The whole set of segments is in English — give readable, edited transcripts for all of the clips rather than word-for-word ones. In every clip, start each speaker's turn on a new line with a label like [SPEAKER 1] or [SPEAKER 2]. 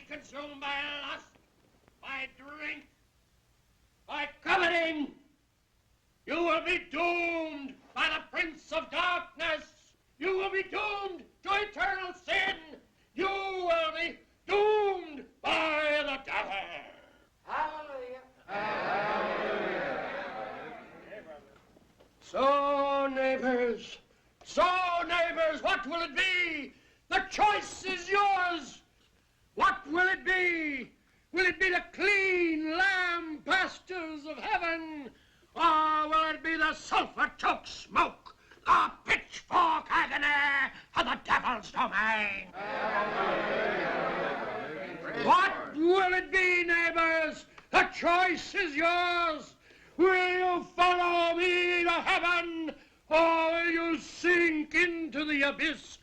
[SPEAKER 1] consumed by lust, by drink, by coveting. You will be doomed by the Prince of Darkness. You will be doomed to eternal sin. You will be doomed by the devil. Hallelujah. Hallelujah. So, neighbors, what will it be? The choice is yours. What will it be? Will it be the clean lamb pastures of heaven? Or will it be the sulfur-choked smoke, the pitchfork agony of the devil's domain? What will it be, neighbors? The choice is yours. Will you follow me to heaven, or will you sink into the abyss?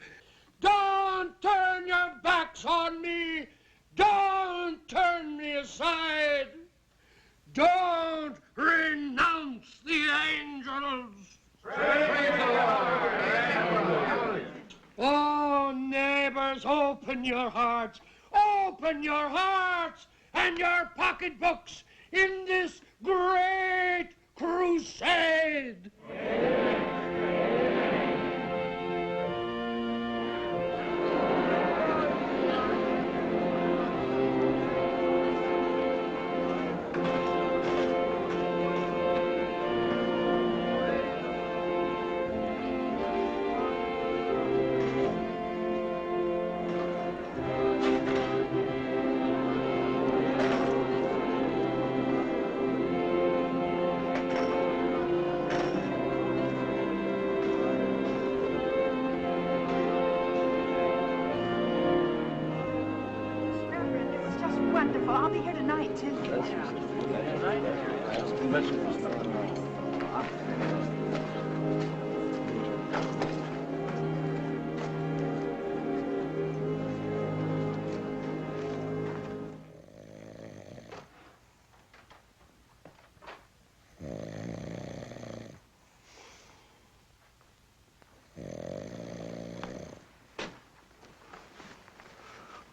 [SPEAKER 1] Don't turn your backs on me. Don't turn me aside. Don't renounce the angels. Praise the Lord. Oh, neighbors, open your hearts. Open your hearts and your pocketbooks in this great crusade.
[SPEAKER 2] I'll be here tonight, too.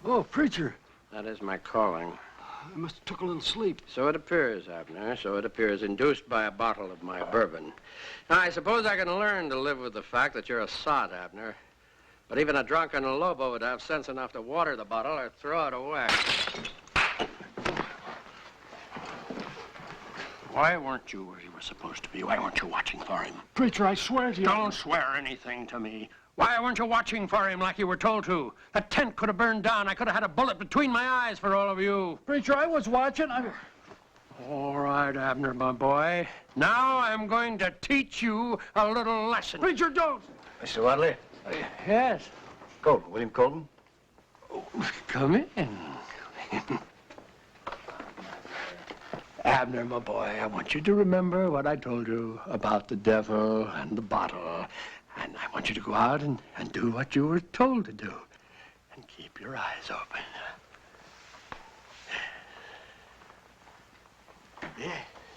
[SPEAKER 3] Oh, preacher.
[SPEAKER 4] That is my calling.
[SPEAKER 3] I must have took a little sleep.
[SPEAKER 4] So it appears, Abner. So it appears, induced by a bottle of my bourbon. Now, I suppose I can learn to live with the fact that you're a sot, Abner. But even a drunken lobo would have sense enough to water the bottle or throw it away. Why weren't you where you were supposed to be? Why weren't you watching for him?
[SPEAKER 3] Preacher, I swear to you.
[SPEAKER 4] Don't swear anything to me. Why weren't you watching for him like you were told to? That tent could have burned down. I could have had a bullet between my eyes for all of you.
[SPEAKER 3] Preacher, I was watching.
[SPEAKER 4] All right, Abner, my boy. Now I'm going to teach you a little lesson.
[SPEAKER 3] Preacher, don't.
[SPEAKER 5] Mr. Wadley?
[SPEAKER 4] Yes.
[SPEAKER 5] Colton, William Colton?
[SPEAKER 4] Oh, come in. Abner, my boy, I want you to remember what I told you about the devil and the bottle. And I want you to go out and do what you were told to do. And keep your eyes open.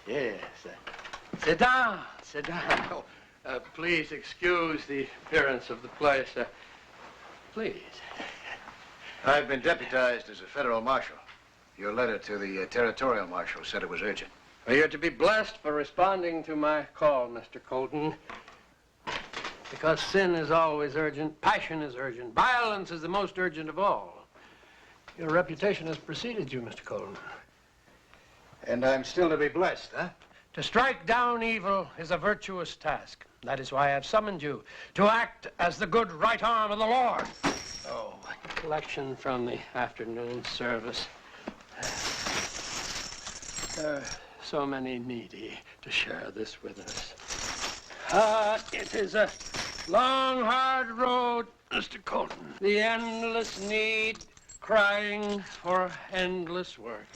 [SPEAKER 4] Yes. Sit down. Sit down. Oh, please excuse the appearance of the place. Please.
[SPEAKER 5] I've been deputized as a federal marshal. Your letter to the territorial marshal said it was urgent.
[SPEAKER 4] Well, you're to be blessed for responding to my call, Mr. Colton. Because sin is always urgent, passion is urgent, violence is the most urgent of all. Your reputation has preceded you, Mr. Colton.
[SPEAKER 5] And I'm still to be blessed, huh?
[SPEAKER 4] To strike down evil is a virtuous task. That is why I've summoned you, to act as the good right arm of the Lord. Oh, a collection from the afternoon service. There are so many needy to share this with us. It is a long, hard road, Mr. Colton. The endless need, crying for endless work.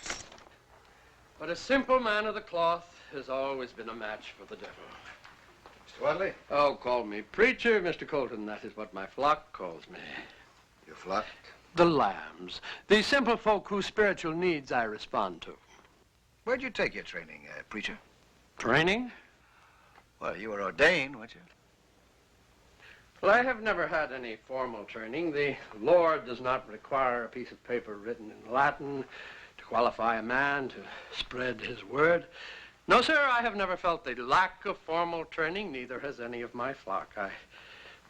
[SPEAKER 4] But a simple man of the cloth has always been a match for the devil.
[SPEAKER 5] Mr. Wadley?
[SPEAKER 4] Oh, call me preacher, Mr. Colton. That is what my flock calls me.
[SPEAKER 5] Your flock?
[SPEAKER 4] The lambs. The simple folk whose spiritual needs I respond to.
[SPEAKER 5] Where'd you take your training, preacher?
[SPEAKER 4] Training?
[SPEAKER 5] Well, you were ordained, weren't you?
[SPEAKER 4] Well, I have never had any formal training. The Lord does not require a piece of paper written in Latin to qualify a man to spread his word. No, sir, I have never felt the lack of formal training, neither has any of my flock.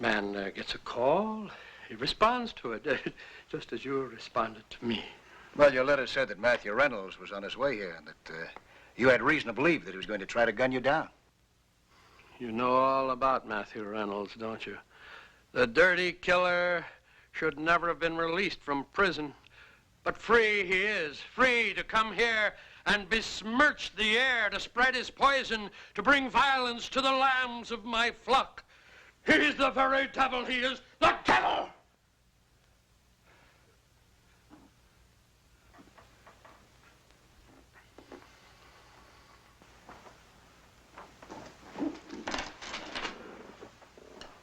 [SPEAKER 4] Man gets a call, he responds to it, just as you responded to me.
[SPEAKER 5] Well, your letter said that Matthew Reynolds was on his way here and that you had reason to believe that he was going to try to gun you down.
[SPEAKER 4] You know all about Matthew Reynolds, don't you? The dirty killer should never have been released from prison. But free he is, free to come here and besmirch the air, to spread his poison, to bring violence to the lambs of my flock. He's the very devil, he is, the devil!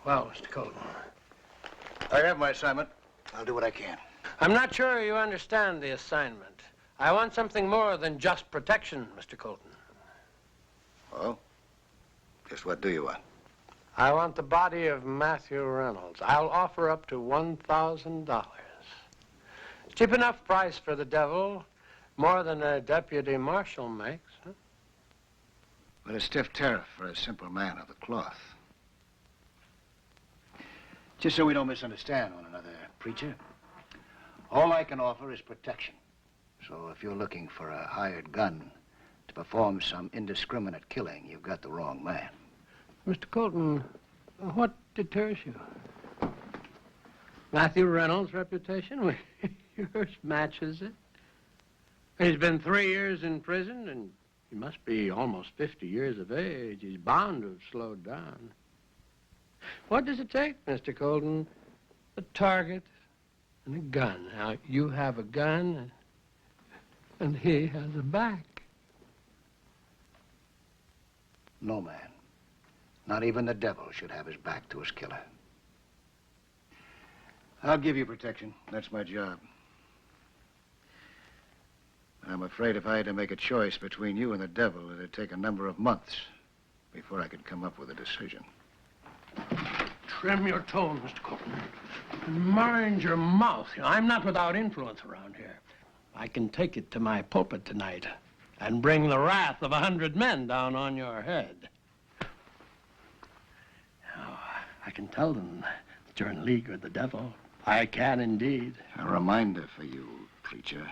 [SPEAKER 4] Well, Mr. Colton.
[SPEAKER 5] I have my assignment. I'll do what I can.
[SPEAKER 4] I'm not sure you understand the assignment. I want something more than just protection, Mr. Colton.
[SPEAKER 5] Well, just what do you want?
[SPEAKER 4] I want the body of Matthew Reynolds. I'll offer up to $1,000. Cheap enough price for the devil, more than a deputy marshal makes, huh?
[SPEAKER 5] But a stiff tariff for a simple man of the cloth. Just so we don't misunderstand one another, preacher, all I can offer is protection. So if you're looking for a hired gun to perform some indiscriminate killing, you've got the wrong man.
[SPEAKER 4] Mr. Colton, what deters you? Matthew Reynolds' reputation? Well, yours matches it. He's been 3 years in prison, and he must be almost 50 years of age. He's bound to have slowed down. What does it take, Mr. Colton? A target and a gun. Now, you have a gun, and he has a back.
[SPEAKER 5] No man, not even the devil, should have his back to his killer. I'll give you protection. That's my job. I'm afraid if I had to make a choice between you and the devil, it'd take a number of months before I could come up with a decision.
[SPEAKER 4] Trim your tone, Mr. Colton. And mind your mouth. I'm not without influence around here. I can take it to my pulpit tonight and bring the wrath of 100 men down on your head. Now, I can tell them that you're in league with the devil. I can indeed.
[SPEAKER 5] A reminder for you, preacher.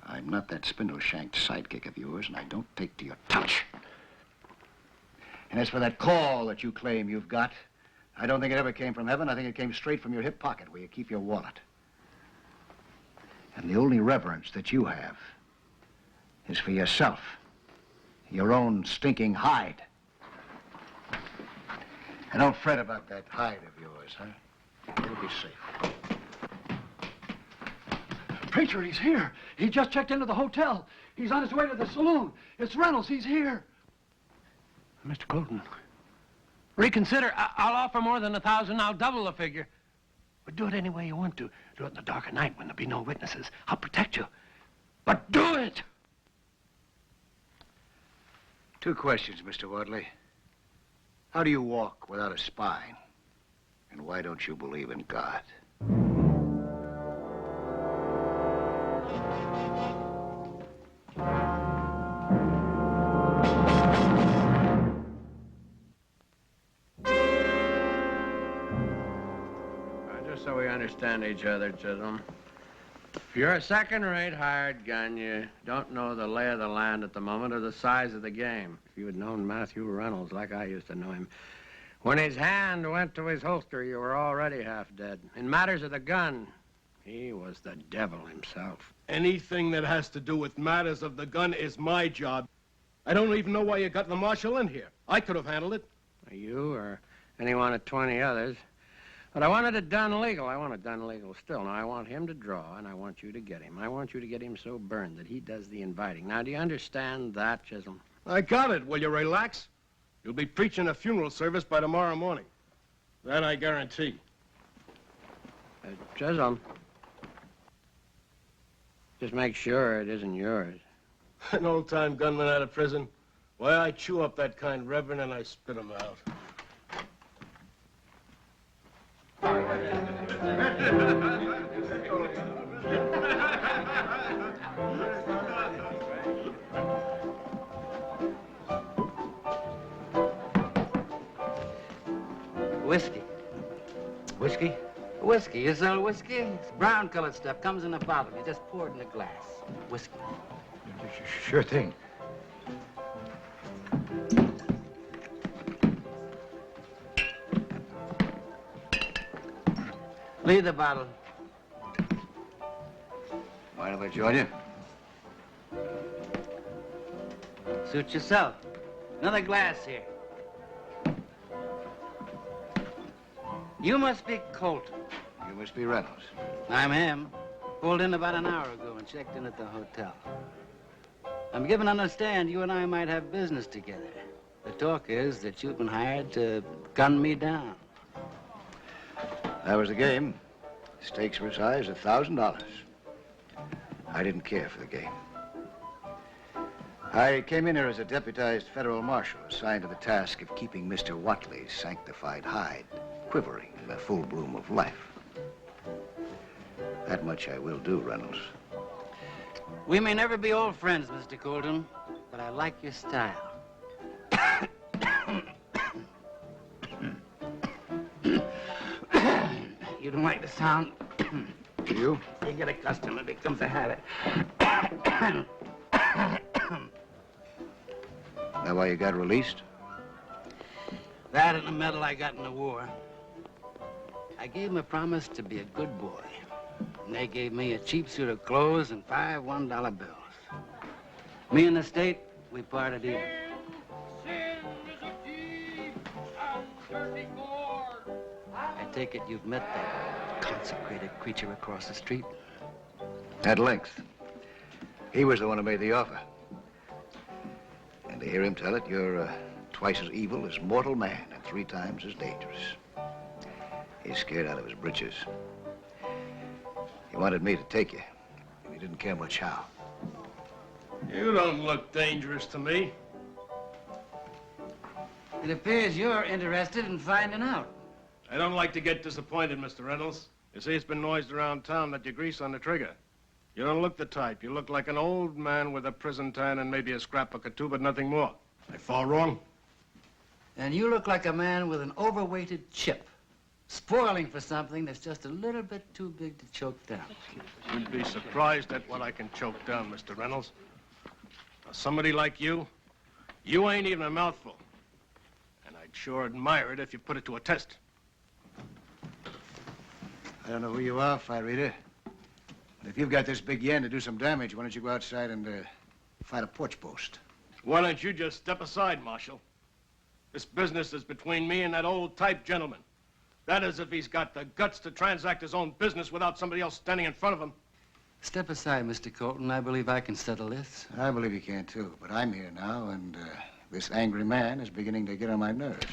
[SPEAKER 5] I'm not that spindle-shanked sidekick of yours, and I don't take to your touch. And as for that call that you claim you've got, I don't think it ever came from heaven. I think it came straight from your hip pocket where you keep your wallet. And the only reverence that you have is for yourself, your own stinking hide. And don't fret about that hide of yours, huh? You'll be safe.
[SPEAKER 3] Preacher, he's here. He just checked into the hotel. He's on his way to the saloon. It's Reynolds. He's here.
[SPEAKER 4] Mr. Colton, reconsider. I'll offer more than 1,000. I'll double the figure. But do it any way you want to. Do it in the dark of night when there'll be no witnesses. I'll protect you. But do it!
[SPEAKER 5] 2 questions, Mr. Wadley. How do you walk without a spine? And why don't you believe in God?
[SPEAKER 4] Just so we understand each other, Chisholm. If you're a second-rate hired gun, you don't know the lay of the land at the moment or the size of the game. If you had known Matthew Reynolds like I used to know him, when his hand went to his holster, you were already half dead. In matters of the gun, he was the devil himself.
[SPEAKER 1] Anything that has to do with matters of the gun is my job. I don't even know why you got the marshal in here. I could have handled it.
[SPEAKER 4] You or any one of 20 others. But I wanted it done legal. I want it done legal still. Now, I want him to draw, and I want you to get him. I want you to get him so burned that he does the inviting. Now, do you understand that, Chisholm?
[SPEAKER 1] I got it. Will you relax? You'll be preaching a funeral service by tomorrow morning. That I guarantee.
[SPEAKER 4] Chisholm, just make sure it isn't yours.
[SPEAKER 1] An old-time gunman out of prison? Why, I chew up that kind, Reverend, and I spit him out.
[SPEAKER 6] Whiskey.
[SPEAKER 5] Whiskey?
[SPEAKER 6] Whiskey. You sell whiskey? It's brown-colored stuff. Comes in a bottle. You just pour it in a glass. Whiskey.
[SPEAKER 5] Sure thing.
[SPEAKER 6] Leave the bottle.
[SPEAKER 5] Mind if I join you?
[SPEAKER 6] Suit yourself. Another glass here. You must be Colton.
[SPEAKER 5] You must be Reynolds.
[SPEAKER 6] I'm him. Pulled in about an hour ago and checked in at the hotel. I'm given to understand you and I might have business together. The talk is that you've been hired to gun me down.
[SPEAKER 5] That was the game. Stakes were as high as $1,000. I didn't care for the game. I came in here as a deputized federal marshal assigned to the task of keeping Mr. Watley's sanctified hide quivering in the full bloom of life. That much I will do, Reynolds.
[SPEAKER 6] We may never be old friends, Mr. Colton, but I like your style. You don't like the sound?
[SPEAKER 5] Do you?
[SPEAKER 6] You get accustomed, it becomes a habit.
[SPEAKER 5] That why you got released?
[SPEAKER 6] That and the medal I got in the war. I gave them a promise to be a good boy. And they gave me a cheap suit of clothes and 5 $1 bills. Me and the state, we parted even.
[SPEAKER 1] Sin is a deep and dirty gore.
[SPEAKER 6] I take it you've met that consecrated creature across the street?
[SPEAKER 5] At length. He was the one who made the offer. And to hear him tell it, you're twice as evil as mortal man and 3 times as dangerous. He's scared out of his britches. He wanted me to take you. He didn't care much how.
[SPEAKER 4] You don't look dangerous to me.
[SPEAKER 6] It appears you're interested in finding out.
[SPEAKER 4] I don't like to get disappointed, Mr. Reynolds. You see, it's been noised around town that you grease on the trigger. You don't look the type. You look like an old man with a prison tan and maybe a scrapbook or 2, but nothing more. I fall wrong?
[SPEAKER 6] And you look like a man with an overweighted chip, spoiling for something that's just a little bit too big to choke down.
[SPEAKER 4] You'd be surprised at what I can choke down, Mr. Reynolds. Now, somebody like you ain't even a mouthful. And I'd sure admire it if you put it to a test.
[SPEAKER 5] I don't know who you are, Fire Eater. But if you've got this big yen to do some damage, why don't you go outside and fight a porch post?
[SPEAKER 4] Why don't you just step aside, Marshal? This business is between me and that old type gentleman. That is, if he's got the guts to transact his own business without somebody else standing in front of him.
[SPEAKER 6] Step aside, Mr. Colton. I believe I can settle this.
[SPEAKER 5] I believe you can, too. But I'm here now, and this angry man is beginning to get on my nerves.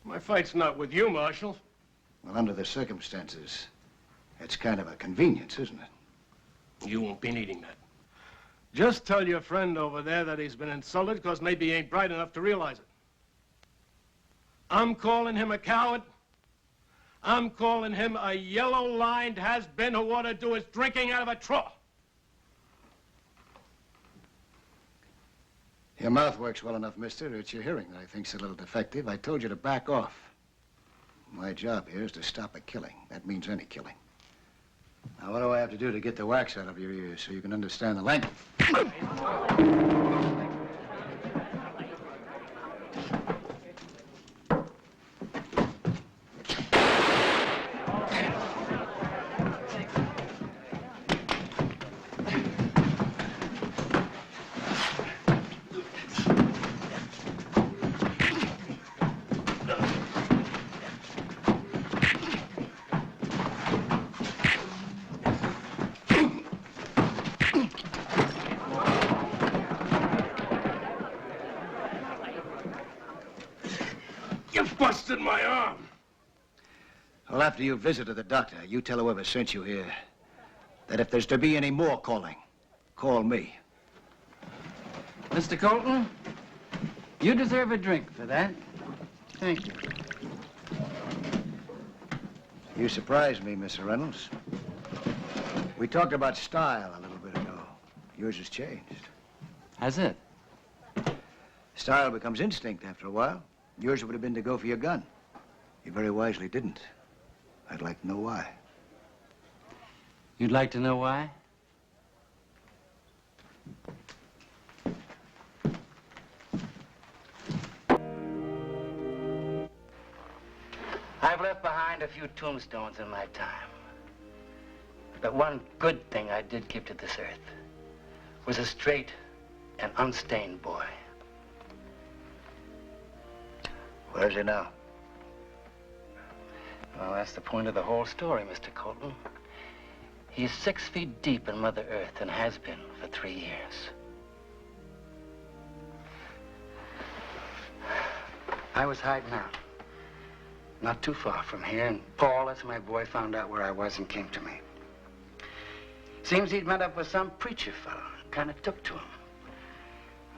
[SPEAKER 4] My fight's not with you, Marshal.
[SPEAKER 5] Well, under the circumstances, it's kind of a convenience, isn't it?
[SPEAKER 4] You won't be needing that. Just tell your friend over there that he's been insulted because maybe he ain't bright enough to realize it. I'm calling him a coward. I'm calling him a yellow-lined has-been who ought to do his drinking out of a straw.
[SPEAKER 5] Your mouth works well enough, mister. It's your hearing that I think's a little defective. I told you to back off. My job here is to stop a killing. That means any killing. Now, what do I have to do to get the wax out of your ears so you can understand the language?
[SPEAKER 4] You busted my arm.
[SPEAKER 5] Well, after you visited the doctor, you tell whoever sent you here that if there's to be any more calling, call me.
[SPEAKER 6] Mr. Colton, you deserve a drink for that. Thank you.
[SPEAKER 5] You surprised me, Mr. Reynolds. We talked about style a little bit ago. Yours has changed.
[SPEAKER 6] Has it?
[SPEAKER 5] Style becomes instinct after a while. Yours would have been to go for your gun. You very wisely didn't. I'd like to know why.
[SPEAKER 6] You'd like to know why? I've left behind a few tombstones in my time. But one good thing I did give to this earth was a straight and unstained boy.
[SPEAKER 5] Where is he now?
[SPEAKER 6] Well, that's the point of the whole story, Mr. Colton. He's 6 feet deep in Mother Earth and has been for 3 years. I was hiding out, not too far from here, and Paul, that's my boy, found out where I was and came to me. Seems he'd met up with some preacher fellow. Kind of took to him.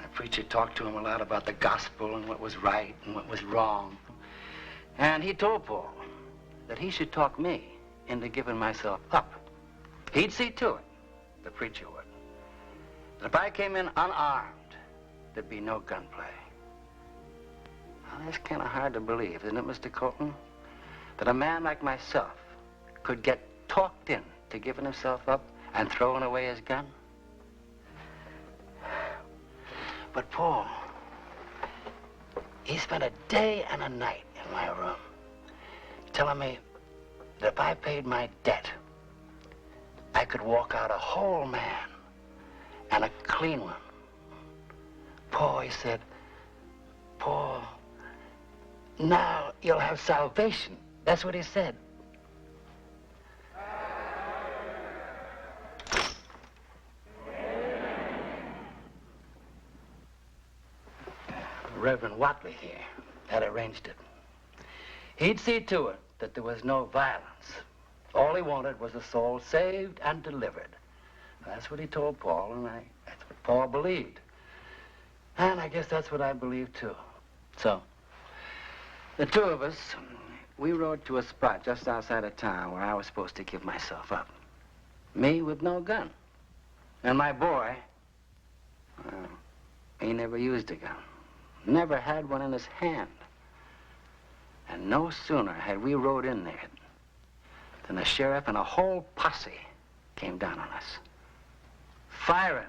[SPEAKER 6] The preacher talked to him a lot about the gospel and what was right and what was wrong. And he told Paul that he should talk me into giving myself up. He'd see to it, the preacher would. And if I came in unarmed, there'd be no gunplay. Now, that's kind of hard to believe, isn't it, Mr. Colton? That a man like myself could get talked in to giving himself up and throwing away his gun? But Paul, he spent a day and a night in my room telling me that if I paid my debt, I could walk out a whole man and a clean one. Paul, he said, Paul, now you'll have salvation. That's what he said. Reverend Watley here had arranged it. He'd see to it that there was no violence. All he wanted was a soul saved and delivered. That's what he told Paul, and that's what Paul believed. And I guess that's what I believe, too. So, the two of us, we rode to a spot just outside of town where I was supposed to give myself up. Me with no gun. And my boy, well, he never used a gun. Never had one in his hand. And no sooner had we rode in there than the sheriff and a whole posse came down on us. Firing.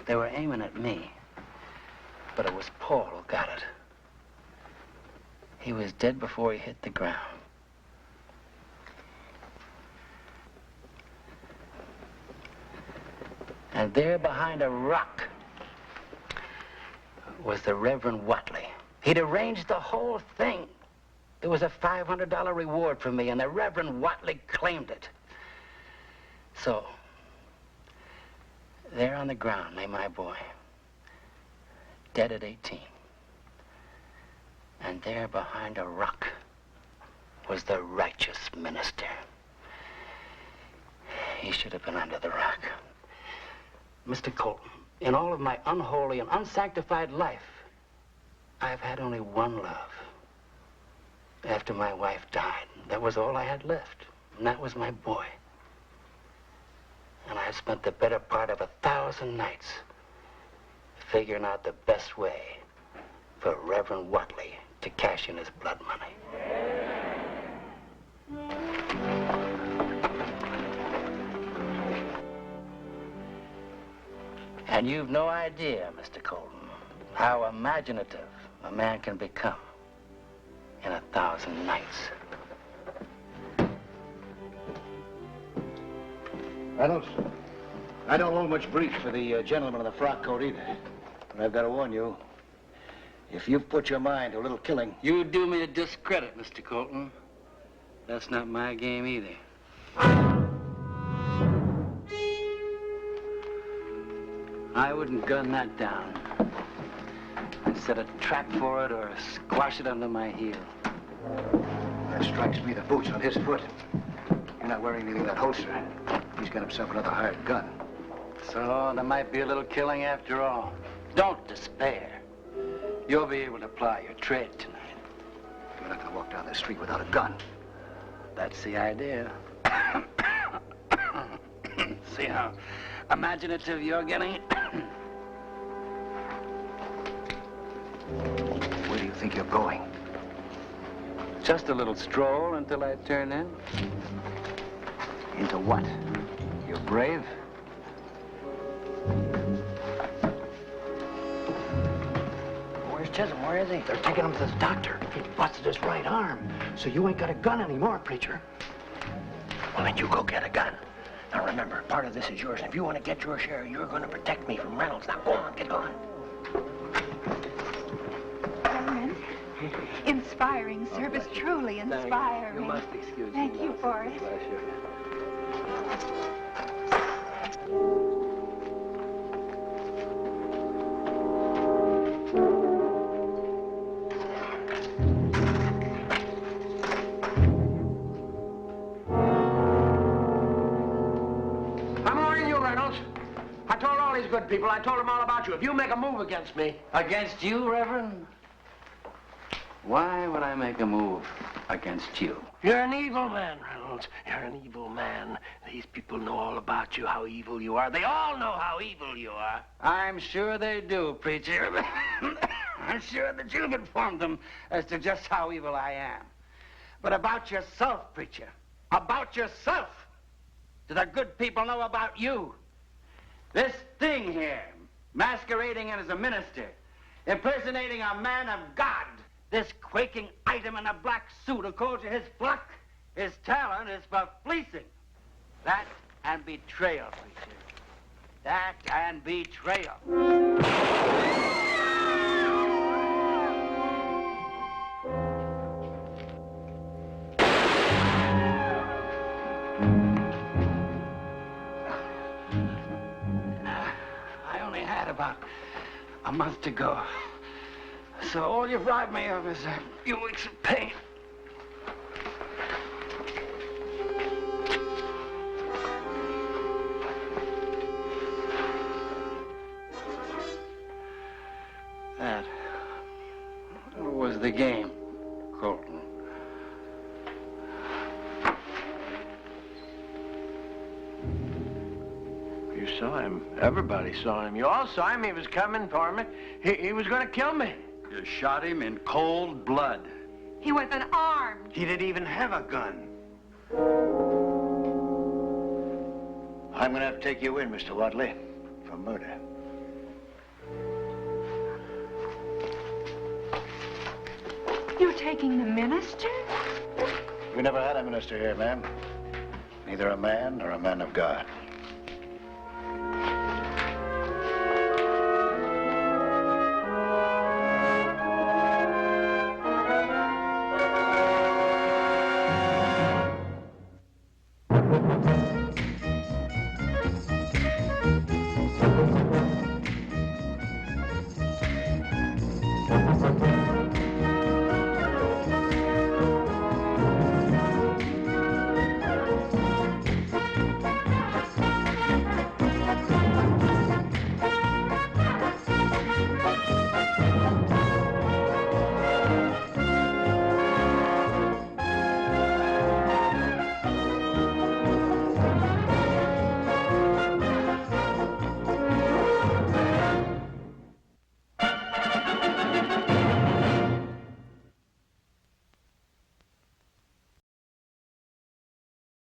[SPEAKER 6] They were aiming at me, but it was Paul who got it. He was dead before he hit the ground. And there behind a rock was the Reverend Watley. He'd arranged the whole thing. There was a $500 reward for me, and the Reverend Watley claimed it. So, there on the ground lay my boy, dead at 18. And there behind a rock was the righteous minister. He should have been under the rock. Mr. Colton, in all of my unholy and unsanctified life, I've had only one love. After my wife died, that was all I had left, and that was my boy. And I've spent the better part of 1,000 nights figuring out the best way for Reverend Watley to cash in his blood money. And you've no idea, Mr. Colton, how imaginative a man can become in 1,000 nights.
[SPEAKER 5] Reynolds, I don't hold much brief for the gentleman in the frock coat either. But I've got to warn you, if you've put your mind to a little killing...
[SPEAKER 6] You do me a discredit, Mr. Colton. That's not my game either. I wouldn't gun that down. I'd set a trap for it or squash it under my heel.
[SPEAKER 5] That strikes me the boot's on his foot. You're not wearing anything in that holster. He's got himself another hired gun.
[SPEAKER 6] So there might be a little killing after all. Don't despair. You'll be able to ply your trade tonight.
[SPEAKER 5] You're not going to walk down the street without a gun.
[SPEAKER 6] That's the idea. See how imaginative you're getting?
[SPEAKER 5] Where do you think you're going?
[SPEAKER 6] Just a little stroll until I turn in.
[SPEAKER 5] Into what? You're brave?
[SPEAKER 3] Where's Chisholm? Where is he? They're taking him to the doctor. He busted his right arm. So you ain't got a gun anymore, preacher.
[SPEAKER 4] Well, then you go get a gun. Now remember, part of this is yours. And if you want to get your share, you're going to protect me from Reynolds. Now go on, get going.
[SPEAKER 2] Reverend, inspiring service, truly inspiring.
[SPEAKER 4] You must excuse me.
[SPEAKER 2] Thank you for it.
[SPEAKER 4] Bless you. I'm warning you, Reynolds. I told all these good people, I told them all about you. If you make a move against me...
[SPEAKER 6] Against you, Reverend? Why would I make a move against you?
[SPEAKER 4] You're an evil man, Reynolds. You're an evil man. These people know all about you, how evil you are. They all know how evil you are.
[SPEAKER 6] I'm sure they do, preacher. I'm sure that you've informed them as to just how evil I am. But about yourself, preacher. About yourself. Do the good people know about you? This thing here, masquerading as a minister, impersonating a man of God. This quaking item in a black suit who calls you his flock, his talent is for fleecing. That and betrayal, preacher. That and betrayal. I only had about a month to go. So all you've robbed me of is a few weeks of pain. That was the game, Colton.
[SPEAKER 4] You saw him. Everybody saw him. You all saw him. He was coming for me. He was going to kill me.
[SPEAKER 6] You shot him in cold blood.
[SPEAKER 2] He was unarmed.
[SPEAKER 6] He didn't even have a gun.
[SPEAKER 5] I'm going to have to take you in, Mr. Wadley, for murder.
[SPEAKER 2] You're taking the minister?
[SPEAKER 5] We never had a minister here, ma'am. Neither a man nor a man of God.